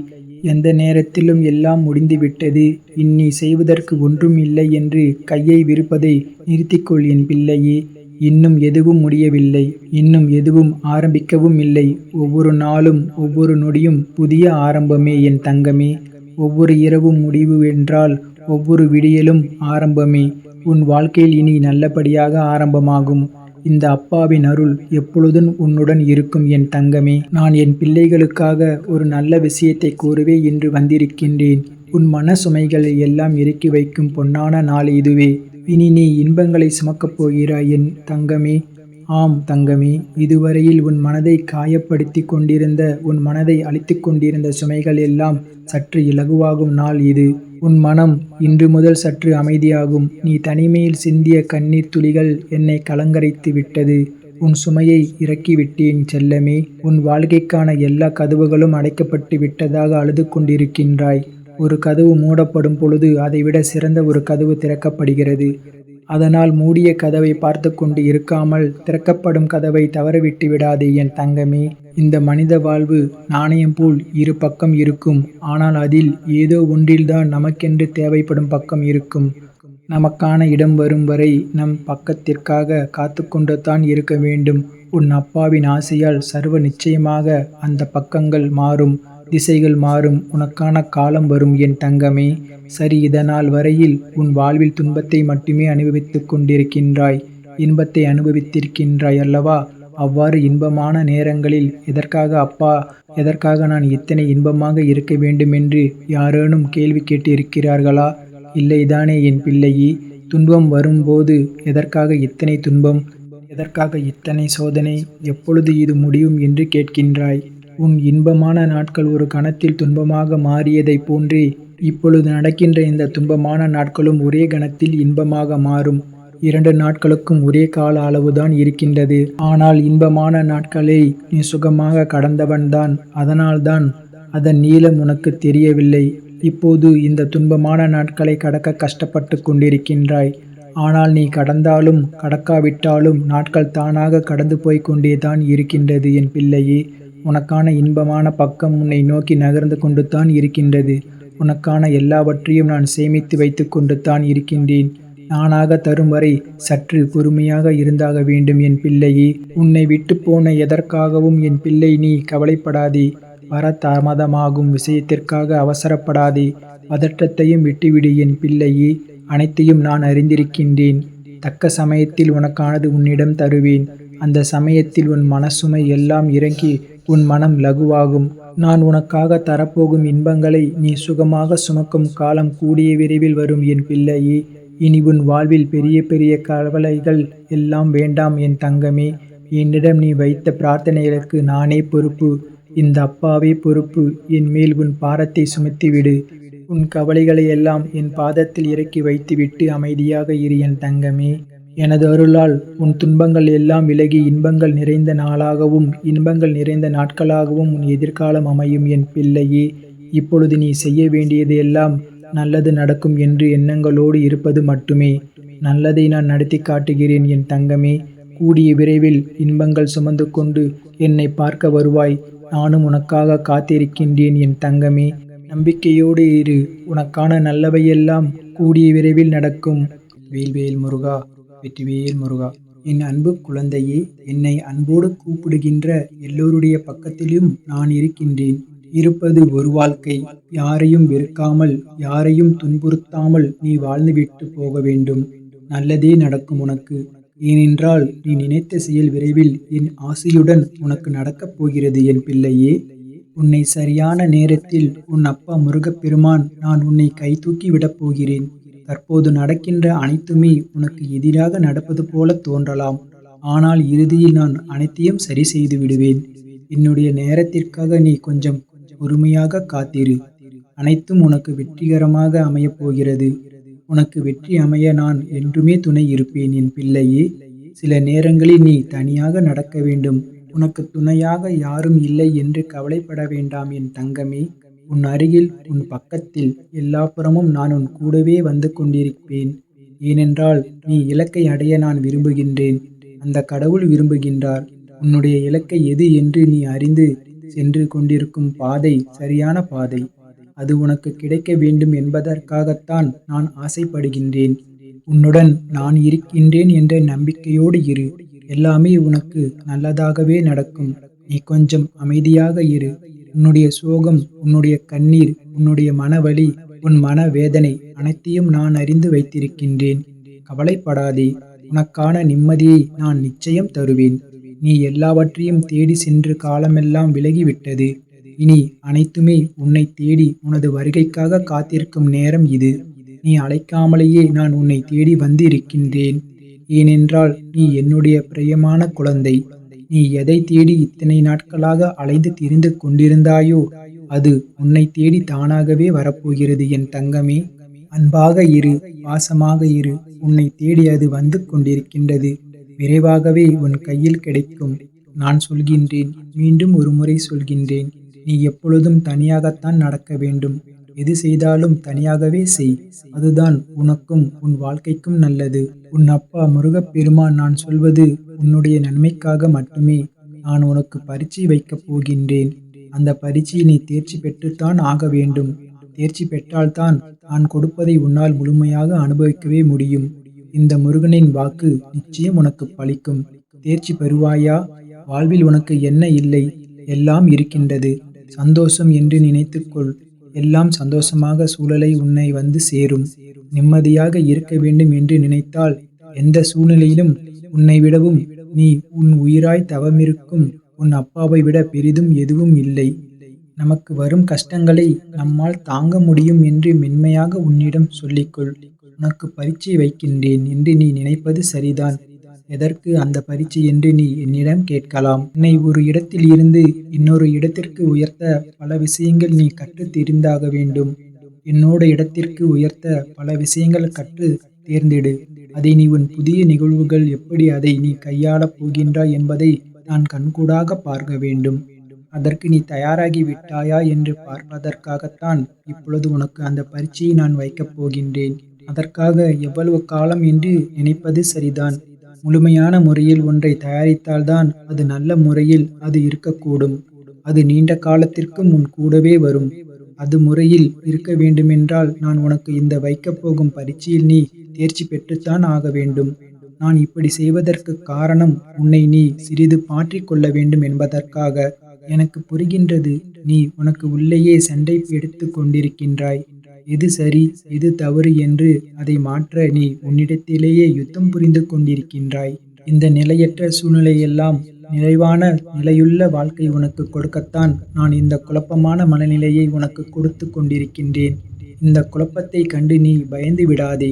[SPEAKER 1] எந்த நேரத்திலும் எல்லாம் முடிந்துவிட்டது. இனி செய்வதற்கு ஒன்றும் இல்லை என்று கையை விரிப்பதை நிறுத்திக்கொள் என் பிள்ளையே. இன்னும் எதுவும் முடியவில்லை. இன்னும் எதுவும் ஆரம்பிக்கவும் இல்லை. ஒவ்வொரு நாளும் ஒவ்வொரு நொடியும் புதிய ஆரம்பமே என் தங்கமே. ஒவ்வொரு இரவும் முடிவு என்றால் ஒவ்வொரு விடியலும் ஆரம்பமே. உன் வாழ்க்கையில் இனி நல்லபடியாக ஆரம்பமாகும். இந்த அப்பாவின் அருள் எப்பொழுதும் உன்னுடன் இருக்கும் என் தங்கமே. நான் என் பிள்ளைகளுக்காக ஒரு நல்ல விஷயத்தை கூறவே இன்று வந்திருக்கின்றேன். உன் மன சுமைகளை எல்லாம் இறக்கி வைக்கும் பொன்னான நாள் இதுவே. இனி நீ இன்பங்களை சுமக்கப் போகிறாய் என் தங்கமே. ஆம் தங்கமே, இதுவரையில் உன் மனதை காயப்படுத்தி கொண்டிருந்த, உன் மனதை அழித்து கொண்டிருந்த சுமைகள் எல்லாம் சற்று இலகுவாகும் நாள் இது. உன் மனம் இன்று முதல் சற்று அமைதியாகும். நீ தனிமையில் சிந்திய கண்ணீர் துளிகள் என்னை கலங்கரைத்து விட்டது. உன் சுமையை இறக்கிவிட்டேன் செல்லமே. உன் வாழ்க்கைக்கான எல்லா கதவுகளும் அடைக்கப்பட்டு விட்டதாக அழுது கொண்டிருக்கின்றாய். ஒரு கதவு மூடப்படும் பொழுது அதைவிட சிறந்த ஒரு கதவு திறக்கப்படுகிறது. அதனால் மூடிய கதவை பார்த்து கொண்டு இருக்காமல் திறக்கப்படும் கதவை தவறவிட்டு விடாதே என் தங்கமே. இந்த மனித வாழ்வு நாணயம் போல் இரு பக்கம் இருக்கும். ஆனால் அதில் ஏதோ ஒன்றில்தான் நமக்கென்று தேவைப்படும் பக்கம் இருக்கும். நமக்கான இடம் வரும் வரை நம் பக்கத்திற்காக காத்து கொண்டு தான் இருக்க வேண்டும். உன் அப்பாவின் ஆசையால் சர்வ நிச்சயமாக அந்த பக்கங்கள் மாறும். திசைகள் மாறும். உனக்கான காலம் வரும் என் தங்கமே. சரி, இதனால் வரையில் உன் வாழ்வில் துன்பத்தை மட்டுமே அனுபவித்துக் கொண்டிருக்கின்றாய். இன்பத்தை அனுபவித்திருக்கின்றாய் அல்லவா? அவ்வாறு இன்பமான நேரங்களில் எதற்காக அப்பா, எதற்காக நான் இத்தனை இன்பமாக இருக்க வேண்டுமென்று யாரேனும் கேள்வி கேட்டு இருக்கிறார்களா? இல்லைதானே என் பிள்ளையே. துன்பம் வரும்போது எதற்காக இத்தனை துன்பம், எதற்காக இத்தனை சோதனை, எப்பொழுது இது முடியும் என்று கேட்கின்றாய். உன் இன்பமான நாட்கள் ஒரு கணத்தில் துன்பமாக மாறியதைப் போன்றே இப்பொழுது நடக்கின்ற இந்த துன்பமான நாட்களும் ஒரே கணத்தில் இன்பமாக மாறும். 2 நாட்களுக்கும் ஒரே கால அளவுதான் இருக்கின்றது. ஆனால் இன்பமான நாட்களை நீ சுகமாக கடந்தவன்தான். அதனால்தான் அதன் நீளம் உனக்கு தெரியவில்லை. இப்போது இந்த துன்பமான நாட்களை கடக்க கஷ்டப்பட்டு கொண்டிருக்கின்றாய். ஆனால் நீ கடந்தாலும் கடக்காவிட்டாலும் நாட்கள் தானாக கடந்து போய் கொண்டேதான் இருக்கின்றது என் பிள்ளையே. உனக்கான இன்பமான பக்கம் உன்னை நோக்கி நகர்ந்து கொண்டு தான் இருக்கின்றது. உனக்கான எல்லாவற்றையும் நான் சேமித்து வைத்து கொண்டு தான் இருக்கின்றேன். நானாக தரும் வரை சற்று பொறுமையாக இருந்தாக வேண்டும் என் பிள்ளையே. உன்னை விட்டு போன எதற்காகவும் என் பிள்ளை நீ கவலைப்படாதே. வர தாமதமாகும் விஷயத்திற்காக அவசரப்படாதே. பதற்றத்தையும் விட்டுவிடு என் பிள்ளையே. அனைத்தையும் நான் அறிந்திருக்கின்றேன். தக்க சமயத்தில் உனக்கானது உன்னிடம் தருவேன். அந்த சமயத்தில் உன் மனசுமை எல்லாம் இறங்கி உன் மனம் லகுவாகும். நான் உனக்காக தரப்போகும் இன்பங்களை நீ சுகமாக சுமக்கும் காலம் கூடிய விரைவில் வரும் என் பிள்ளையே. இனி உன் வாழ்வில் பெரிய பெரிய கவலைகள் எல்லாம் வேண்டாம் என் தங்கமே. என்னிடம் நீ வைத்த பிரார்த்தனைகளுக்கு நானே பொறுப்பு. இந்த அப்பாவே பொறுப்பு. என் மேல் உன் பாரத்தை சுமத்திவிடு. உன் கவலைகளை எல்லாம் என் பாதத்தில் இறக்கி வைத்துவிட்டு அமைதியாக இரு என் தங்கமே. எனது அருளால் உன் துன்பங்கள் எல்லாம் விலகி இன்பங்கள் நிறைந்த நாளாகவும் இன்பங்கள் நிறைந்த நாட்களாகவும் உன் எதிர்காலம் அமையும் என் பிள்ளையே. இப்பொழுது நீ செய்ய வேண்டியது எல்லாம் நல்லது நடக்கும் என்று எண்ணங்களோடு இருப்பது மட்டுமே. நல்லதை நான் நடத்தி காட்டுகிறேன் என் தங்கமே. கூடிய விரைவில் இன்பங்கள் சுமந்து கொண்டு என்னை பார்க்க வருவாய். நானும் உனக்காக காத்திருக்கின்றேன் என் தங்கமே. நம்பிக்கையோடு இரு. உனக்கான நல்லவையெல்லாம் கூடிய விரைவில் நடக்கும். வேல்வேல் முருகா, வெற்றிவேல் முருகா. என் அன்பு குழந்தையே, என்னை அன்போடு கூப்பிடுகின்ற எல்லோருடைய பக்கத்திலும் நான் இருக்கின்றேன். இருப்பது ஒரு வாழ்க்கை. யாரையும் வெறுக்காமல், யாரையும் துன்புறுத்தாமல் நீ வாழ்ந்துவிட்டு போக வேண்டும். நல்லதே நடக்கும் உனக்கு. ஏனென்றால் நீ நினைத்த செயல் விரைவில் என் ஆசையுடன் உனக்கு நடக்கப் போகிறது என் பிள்ளையே. உன்னை சரியான நேரத்தில் உன் அப்பா முருகப்பெருமான் நான் உன்னை கைதூக்கி விடப் போகிறேன். தற்போது நடக்கின்ற அனைத்துமே உனக்கு எதிராக நடப்பது போல தோன்றலாம். ஆனால் இறுதியில் நான் அனைத்தையும் சரி செய்து விடுவேன். என்னுடைய நேரத்திற்காக நீ கொஞ்சம் பொறுமையாக காத்திரு. அனைத்தும் உனக்கு வெற்றிகரமாக அமையப் போகிறது. உனக்கு வெற்றி அமைய நான் என்றுமே துணை இருப்பேன் என் பிள்ளையே. சில நேரங்களில் நீ தனியாக நடக்க வேண்டும். உனக்கு துணையாக யாரும் இல்லை என்று கவலைப்பட வேண்டாம் என் தங்கமே. உன் அருகில், உன் பக்கத்தில், எல்லாப்புறமும் நான் உன் கூடவே வந்து கொண்டிருப்பேன். ஏனென்றால் நீ இலக்கை அடைய நான் விரும்புகின்றேன். அந்த கடவுள் விரும்புகின்றார். உன்னுடைய இலக்கை எது என்று நீ அறிந்து சென்று கொண்டிருக்கும் பாதை சரியான பாதை. அது உனக்கு கிடைக்க வேண்டும் என்பதற்காகத்தான் நான் ஆசைப்படுகின்றேன். உன்னுடன் நான் இருக்கின்றேன் என்ற நம்பிக்கையோடு இரு. எல்லாமே உனக்கு நல்லதாகவே நடக்கும். நீ கொஞ்சம் அமைதியாக இரு. உன்னுடைய சோகம், உன்னுடைய கண்ணீர், உன்னுடைய மனவலி, உன் மன வேதனை அனைத்தையும் நான் அறிந்து வைத்திருக்கின்றேன். கவலைப்படாதே. உனக்கான நிம்மதியை நான் நிச்சயம் தருவேன். நீ எல்லாவற்றையும் தேடி சென்று காலமெல்லாம் விலகிவிட்டது. இனி அனைத்துமே உன்னைத் தேடி உனது வருகைக்காக காத்திருக்கும் நேரம் இது. நீ அழைக்காமலேயே நான் உன்னை தேடி வந்து இருக்கின்றேன். ஏனென்றால் நீ என்னுடைய பிரியமான குழந்தை. நீ எதை தேடி இத்தனை நாட்களாக அலைந்து திரிந்து கொண்டிருந்தாயோ, அது உன்னைத் தேடி தானாகவே வரப்போகிறது என் தங்கமே. அன்பாக இரு, பாசமாக இரு. உன்னைத் தேடி அது வந்து கொண்டிருக்கின்றது. விரைவாகவே உன் கையில் கிடைக்கும். நான் சொல்கின்றேன், மீண்டும் ஒரு முறை சொல்கின்றேன். நீ எப்பொழுதும் தனியாகத்தான் நடக்க வேண்டும். எது செய்தாலும் தனியாகவே செய். அதுதான் உனக்கும் உன் வாழ்க்கைக்கும் நல்லது. உன் அப்பா முருகப்பெருமான் நான் சொல்வது உன்னுடைய நன்மைக்காக மட்டுமே. நான் உனக்கு பரீட்சை வைக்கப் போகின்றேன். அந்த பரீட்சையில் நீ தேர்ச்சி பெற்றுத்தான் ஆக வேண்டும். தேர்ச்சி பெற்றால்தான் நான் கொடுப்பதை உன்னால் முழுமையாக அனுபவிக்கவே முடியும். இந்த முருகனின் வாக்கு நிச்சயம் உனக்கு பலிக்கும். தேர்ச்சி பெறுவாயா? வாழ்வில் உனக்கு என்ன இல்லை? எல்லாம் இருக்கின்றது. சந்தோஷம் என்று நினைத்துக்கொள். எல்லாம் சந்தோஷமாக சூழலை உன்னை வந்து சேரும். நிம்மதியாக இருக்க வேண்டும் என்று நினைத்தால் எந்த சூழ்நிலையிலும் உன்னை விடவும் நீ உன் உயிராய் தவமிருக்கும் உன் அப்பாவை விட பெரிதும் எதுவும் இல்லை. நமக்கு வரும் கஷ்டங்களை நம்மால் தாங்க முடியும் என்று மென்மையாக உன்னிடம் சொல்லிக்கொள். உனக்கு பரீட்சை வைக்கின்றேன் என்று நீ நினைப்பது சரிதான். எதற்கு அந்த பரீட்சை என்று நீ என்னிடம் கேட்கலாம். உன்னை ஒரு இடத்தில் இருந்து இன்னொரு இடத்திற்கு உயர்த்த பல விஷயங்கள் நீ கற்றுத் தெரிந்தாக வேண்டும். என்னோட இடத்திற்கு உயர்த்த பல விஷயங்கள் கற்று தேர்ந்தெடு. அதை நீ உன் புதிய நிகழ்வுகள் எப்படி அதை நீ கையாளப் போகின்றாய் என்பதை நான் கண்கூடாக பார்க்க வேண்டும். அதற்கு நீ தயாராகி விட்டாயா என்று பார்ப்பதற்காகத்தான் இப்பொழுது உனக்கு அந்த பரீட்சையை நான் வைக்கப் போகின்றேன். அதற்காக எவ்வளவு காலம் என்று நினைப்பது சரிதான். முழுமையான முறையில் ஒன்றை தயாரித்தால்தான் அது நல்ல முறையில் அது இருக்கக்கூடும். அது நீண்ட காலத்திற்கும் உன் கூடவே வரும். அது முறையில் இருக்க வேண்டுமென்றால் நான் உனக்கு இந்த வைக்கப் போகும் பரீட்சையில் நீ தேர்ச்சி பெற்றுத்தான் ஆக வேண்டும். நான் இப்படி செய்வதற்கு காரணம் உன்னை நீ சிறிது மாற்றிக் கொள்ள வேண்டும் என்பதற்காக. எனக்கு புரிகின்றது. நீ உனக்கு உள்ளேயே சண்டை எடுத்துக் கொண்டிருக்கின்றாய். எது சரி எது தவறு என்று அதை மாற்ற நீ உன்னிடத்திலேயே யுத்தம் புரிந்து கொண்டிருக்கின்றாய். இந்த நிலையற்ற சூழ்நிலையெல்லாம் நிறைவான நிலையுள்ள வாழ்க்கை உனக்கு கொடுக்கத்தான் நான் இந்த குழப்பமான மனநிலையை உனக்கு கொடுத்து கொண்டிருக்கின்றேன். இந்த குழப்பத்தை கண்டு நீ பயந்து விடாதே.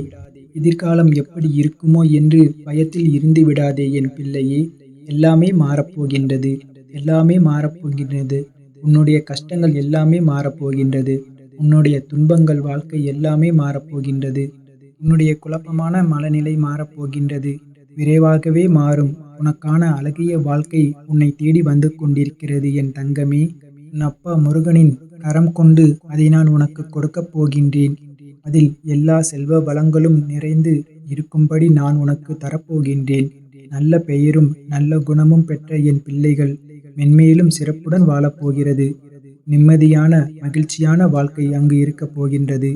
[SPEAKER 1] எதிர்காலம் எப்படி இருக்குமோ என்று பயத்தில் இருந்து விடாதே என் பிள்ளையே. எல்லாமே மாறப்போகின்றது. எல்லாமே மாறப்போகின்றது. உன்னுடைய கஷ்டங்கள் எல்லாமே மாறப்போகின்றது. உன்னுடைய துன்பங்கள் வாழ்க்கை எல்லாமே மாறப்போகின்றது. உன்னுடைய குழப்பமான மனநிலை மாறப்போகின்றது. விரைவாகவே மாறும். உனக்கான அழகிய வாழ்க்கை உன்னை தேடி வந்து கொண்டிருக்கிறது என் தங்கமே. உன் அப்பா முருகனின் கரம் கொண்டு அதை நான் உனக்கு கொடுக்கப் போகின்றேன். அதில் எல்லா செல்வ வளங்களும் நிறைந்து இருக்கும்படி நான் உனக்கு தரப்போகின்றேன். நல்ல பெயரும் நல்ல குணமும் பெற்ற என் பிள்ளைகள் மென்மேலும் சிறப்புடன் வாழப்போகிறது. நிம்மதியான மகிழ்ச்சியான வாழ்க்கை அங்கு இருக்கப் போகின்றது.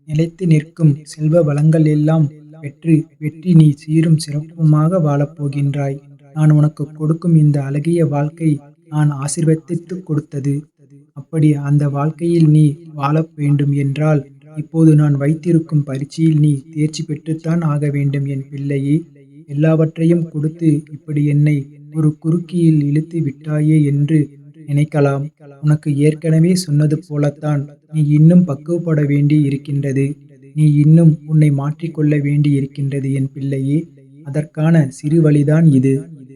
[SPEAKER 1] நிலைத்து நிற்கும் செல்வ வளங்கள் எல்லாம் பெற்று வெற்றி நீ சீரும் சிறப்புமாக வாழப்போகின்றாய். நான் உனக்கு கொடுக்கும் இந்த அழகிய வாழ்க்கை நான் ஆசீர்வதித்து கொடுத்தது. அப்படி அந்த வாழ்க்கையில் நீ வாழ வேண்டும் என்றால் இப்போது நான் வைத்திருக்கும் பரீட்சையில் நீ தேர்ச்சி பெற்றுத்தான் ஆக வேண்டும் என் பிள்ளையே. எல்லாவற்றையும் கொடுத்து இப்படி என்னை ஒரு குறுக்கியில் இழுத்து விட்டாயே என்று நினைக்கலாம். உனக்கு ஏற்கனவே சொன்னது போலத்தான் நீ இன்னும் பக்குவப்பட வேண்டி இருக்கின்றது. நீ இன்னும் உன்னை மாற்றிக்கொள்ள வேண்டி இருக்கின்றது என் பிள்ளையே. அதற்கான சிறு வழிதான் இது.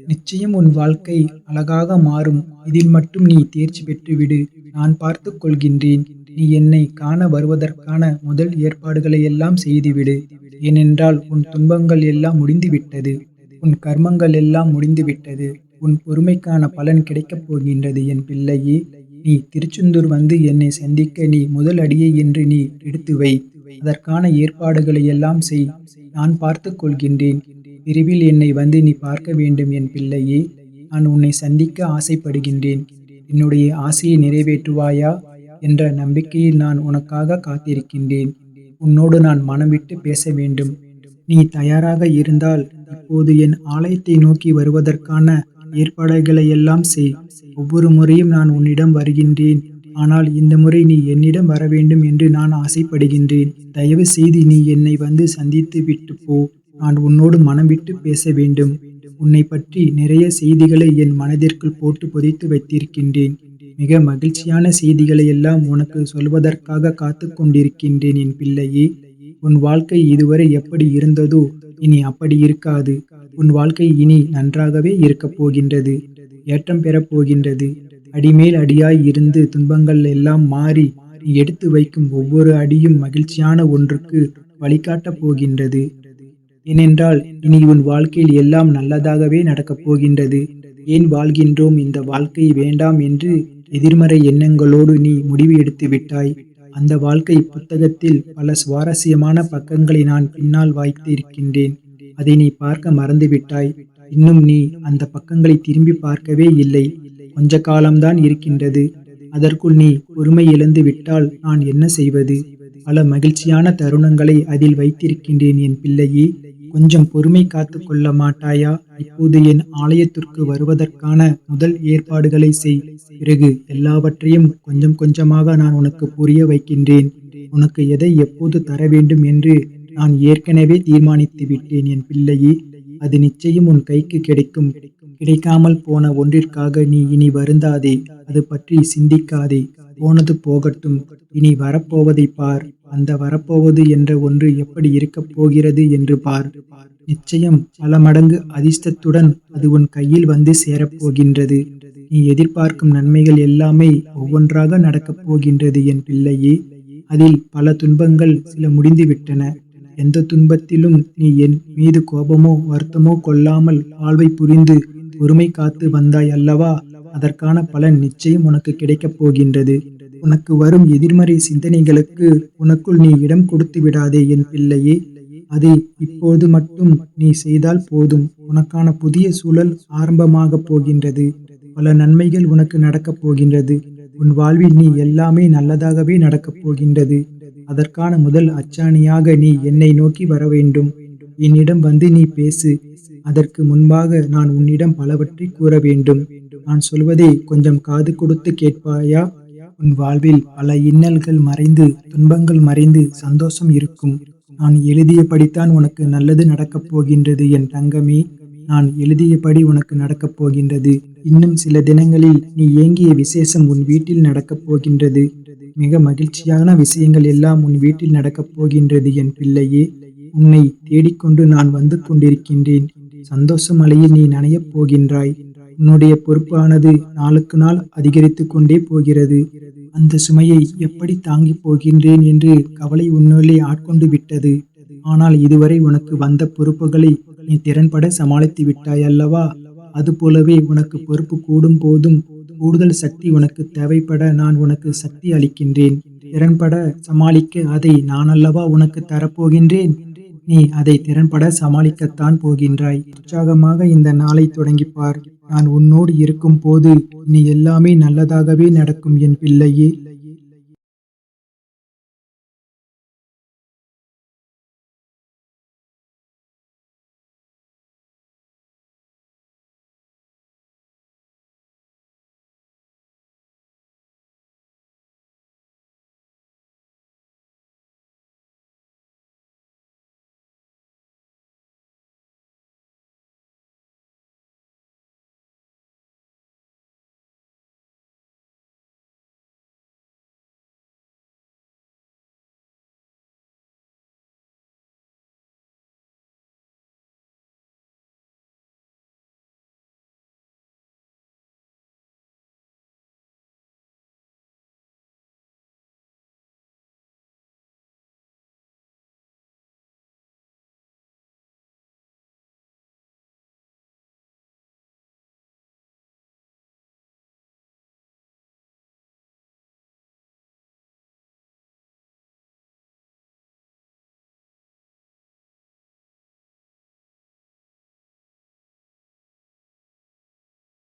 [SPEAKER 1] நிச்சயம் உன் வாழ்க்கை அழகாக மாறும். இதில் மட்டும் நீ தேர்ச்சி பெற்றுவிடு. நான் பார்த்து கொள்கின்றேன். நீ என்னை காண வருவதற்கான முதல் ஏற்பாடுகளை எல்லாம் செய்துவிடு. ஏனென்றால் உன் துன்பங்கள் எல்லாம் முடிந்துவிட்டது. உன் கர்மங்கள் எல்லாம் முடிந்துவிட்டது. உன் பொறுமைக்கான பலன் கிடைக்கப் போகின்றது என் பிள்ளையே. நீ திருச்செந்தூர் வந்து என்னை சந்திக்க நீ முதல் அடியை என்று நீ எடுத்து வை. அதற்கான ஏற்பாடுகளை எல்லாம் செய். நான் பார்த்து கொள்கின்றேன். விரைவில் என்னை வந்து நீ பார்க்க வேண்டும் என் பிள்ளையே. நான் உன்னை சந்திக்க ஆசைப்படுகின்றேன். என்னுடைய ஆசையை நிறைவேற்றுவாயா? என்ற நம்பிக்கையில் நான் உனக்காக காத்திருக்கின்றேன். உன்னோடு நான் மனம் விட்டு பேச வேண்டும். நீ தயாராக இருந்தால் இப்போது என் ஆலயத்தை நோக்கி வருவதற்கான ஏற்பாடுகளையெல்லாம் செய். ஒவ்வொரு முறையும் நான் உன்னிடம் வருகின்றேன். ஆனால் இந்த முறை நீ என்னிடம் வரவேண்டும் என்று நான் ஆசைப்படுகின்றேன். தயவு செய்து நீ என்னை வந்து சந்தித்து விட்டு போ. நான் உன்னோடு மனம் விட்டு பேச வேண்டும். உன்னைப் பற்றி நிறைய செய்திகளை என் மனதிற்குள் போட்டு புதைத்து வைத்திருக்கின்றேன். மிக மகிழ்ச்சியான செய்திகளை எல்லாம் உனக்கு சொல்வதற்காக காத்துக் கொண்டிருக்கின்றேன் என் பிள்ளையே. உன் வாழ்க்கை இதுவரை எப்படி இருந்ததோ இனி அப்படி இருக்காது. உன் வாழ்க்கை இனி நன்றாகவே இருக்கப் போகின்றது. ஏற்றம் பெறப் போகின்றது. அடிமேல் அடியாய் இருந்து துன்பங்கள் எல்லாம் மாறி நீ எடுத்து வைக்கும் ஒவ்வொரு அடியும் மகிழ்ச்சியான ஒன்றுக்கு வழிகாட்டப் போகின்றது. ஏனென்றால் இனி உன் வாழ்க்கையில் எல்லாம் நல்லதாகவே நடக்கப் போகின்றது. ஏன் வாழ்கின்றோம், இந்த வாழ்க்கை வேண்டாம் என்று எதிர்மறை எண்ணங்களோடு நீ முடிவு எடுத்து விட்டாய். அந்த வாழ்க்கை புத்தகத்தில் பல சுவாரஸ்யமான பக்கங்களை நான் பின்னால் வைத்து இருக்கின்றேன். அதை நீ பார்க்க மறந்துவிட்டாய். இன்னும் நீ அந்த பக்கங்களை திரும்பி பார்க்கவே இல்லை. கொஞ்ச காலம்தான் இருக்கின்றது. அதற்குள் நீ பொறுமை இழந்து விட்டால் நான் என்ன செய்வது? பல மகிழ்ச்சியான தருணங்களை அதில் வைத்திருக்கின்றேன் என் பிள்ளையே. கொஞ்சம் பொறுமை காத்து கொள்ள மாட்டாயா? இப்போது என் ஆலயத்திற்கு வருவதற்கான முதல் ஏற்பாடுகளை செய். பிறகு எல்லாவற்றையும் கொஞ்சம் கொஞ்சமாக நான் உனக்கு புரிய வைக்கின்றேன். உனக்கு எதை எப்போது தர வேண்டும் என்று நான் ஏற்கனவே தீர்மானித்து விட்டேன் என் பிள்ளையே. அது நிச்சயம் உன் கைக்கு கிடைக்கும். கிடைக்காமல் போன ஒன்றிற்காக நீ இனி வருந்தாதே. அது பற்றி சிந்திக்காதே. போனது போகட்டும். இனி வரப்போவதை பார். அந்த வரப்போவது என்ற ஒன்று எப்படி இருக்கப் போகிறது என்று பார். நிச்சயம் பல மடங்கு அதிர்ஷ்டத்துடன் அது உன் கையில் வந்து சேரப்போகின்றது. நீ எதிர்பார்க்கும் நன்மைகள் எல்லாமே ஒவ்வொன்றாக நடக்கப் போகின்றது என் பிள்ளையே. அதில் பல துன்பங்கள் சில முடிந்துவிட்டன. எந்த துன்பத்திலும் நீ என் மீது கோபமோ வருத்தமோ கொள்ளாமல் வாழ்வை புரிந்து பொறுமை காத்து வந்தாய் அல்லவா? அதற்கான பலன் நிச்சயம் உனக்கு கிடைக்கப் போகின்றது. உனக்கு வரும் எதிர்மறை சிந்தனைகளுக்கு உனக்குள் நீ இடம் கொடுத்து விடாதே என் பிள்ளையே. அதை இப்போது மட்டும் நீ செய்தால் போதும். உனக்கான புதிய சூழல் ஆரம்பமாகப் போகின்றது. பல நன்மைகள் உனக்கு நடக்கப் போகின்றது. உன் வாழ்வில் நீ எல்லாமே நல்லதாகவே நடக்கப் போகின்றது. அதற்கான முதல் அச்சாணியாக நீ என்னை நோக்கி வர வேண்டும். என்னிடம் வந்து நீ பேசு. அதற்கு முன்பாக நான் உன்னிடம் பலவற்றை கூற வேண்டும். நான் சொல்வதை கொஞ்சம் காது கொடுத்து கேட்பாயா? உன் வாழ்வில் பல இன்னல்கள் மறைந்து துன்பங்கள் மறைந்து சந்தோஷம் இருக்கும். நான் எழுதியபடித்தான் உனக்கு நல்லது நடக்கப் போகின்றது என் தங்கமே. நான் எழுதியபடி உனக்கு நடக்கப் போகின்றது. இன்னும் சில தினங்களில் நீ ஏங்கிய விசேஷம் உன் வீட்டில் நடக்கப் போகின்றது. மிக மகிழ்ச்சியான விஷயங்கள் எல்லாம் உன் வீட்டில் நடக்கப் போகின்றது என் பிள்ளையே. உன்னை தேடிக்கொண்டு நான் வந்து கொண்டிருக்கின்றேன். சந்தோஷ மலையில் நீ நனையப் போகின்றாய். உன்னுடைய பொறுப்பானது நாளுக்கு நாள் அதிகரித்து கொண்டே போகிறது. அந்த சுமையை எப்படி தாங்கிப் போகின்றேன் என்று கவலை உன்னுள்ளே ஆட்கொண்டு விட்டது. ஆனால் இதுவரை உனக்கு வந்த பொறுப்புகளை நீ திறன்பட சமாளித்து விட்டாய் அல்லவா? அதுபோலவே உனக்கு பொறுப்பு கூடும் போதும் கூடுதல் சக்தி உனக்கு தேவைப்பட நான் உனக்கு சக்தி அளிக்கின்றேன். திறன்பட சமாளிக்க அதை நான் அல்லவா உனக்கு தரப்போகின்றேன். நீ அதை திறன்பட சமாளிக்கத்தான் போகின்றாய். உற்சாகமாக இந்த நாளை தொடங்கிப்பார். நான் உன்னோடு இருக்கும் போது நீ எல்லாமே நல்லதாகவே நடக்கும் என் பிள்ளையே.